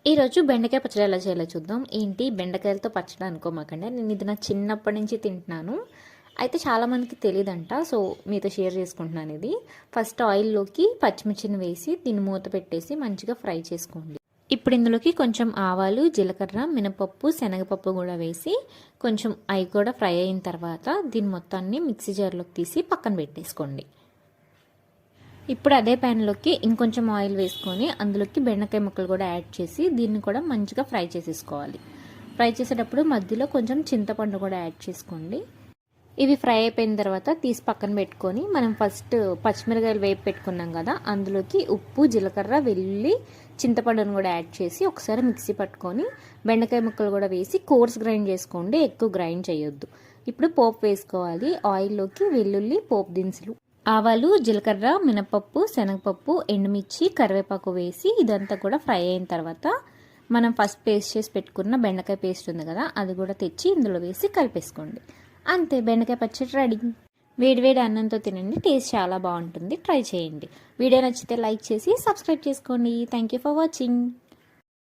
ఈరోజు బెండకాయ పచ్చడి ఎలా చేయాలో చూద్దాం. ఏంటి బెండకాయలతో పచ్చడి అనుకోమాకండి, నేను ఇది నా చిన్నప్పటి నుంచి తింటున్నాను. అయితే చాలామందికి తెలియదంట, సో మీతో షేర్ చేసుకుంటున్నాను. ఇది ఫస్ట్ ఆయిల్లోకి పచ్చిమిర్చిని వేసి దీన్ని మూత పెట్టేసి మంచిగా ఫ్రై చేసుకోండి. ఇప్పుడు ఇందులోకి కొంచెం ఆవాలు, జీలకర్ర, మినపప్పు, శనగపప్పు కూడా వేసి కొంచెం అవి కూడా ఫ్రై అయిన తర్వాత దీని మొత్తాన్ని మిక్సీ జార్లోకి తీసి పక్కన పెట్టేసుకోండి. ఇప్పుడు అదే ప్యాన్లోకి ఇంకొంచెం ఆయిల్ వేసుకొని అందులోకి బెండకాయ ముక్కలు కూడా యాడ్ చేసి దీన్ని కూడా మంచిగా ఫ్రై చేసేసుకోవాలి. ఫ్రై చేసేటప్పుడు మధ్యలో కొంచెం చింతపండు కూడా యాడ్ చేసుకోండి. ఇవి ఫ్రై అయిపోయిన తర్వాత తీసి పక్కన పెట్టుకొని మనం ఫస్ట్ పచ్చిమిరకాయలు వేపు పెట్టుకున్నాం కదా, అందులోకి ఉప్పు, జీలకర్ర, వెల్లుల్లి, చింతపండును కూడా యాడ్ చేసి ఒకసారి మిక్సీ పట్టుకొని బెండకాయ ముక్కలు కూడా వేసి కోర్స్ గ్రైండ్ చేసుకోండి, ఎక్కువ గ్రైండ్ చేయొద్దు. ఇప్పుడు పోపు వేసుకోవాలి. ఆయిల్లోకి వెల్లుల్లి, పోపు దినుసులు, ఆవాలు, జీలకర్ర, మినపప్పు, శనగపప్పు, ఎండుమిర్చి, కరివేపాకు వేసి ఇదంతా కూడా ఫ్రై అయిన తర్వాత మనం ఫస్ట్ పేస్ట్ చేసి పెట్టుకున్న బెండకాయ పేస్ట్ ఉంది కదా, అది కూడా తెచ్చి ఇందులో వేసి కలిపేసుకోండి. అంతే, బెండకాయ పచ్చడి రెడీ. వేడివేడి అన్నంతో తినండి, టేస్ట్ చాలా బాగుంటుంది. ట్రై చేయండి. వీడియో నచ్చితే లైక్ చేసి సబ్స్క్రైబ్ చేసుకోండి. Thank you for watching.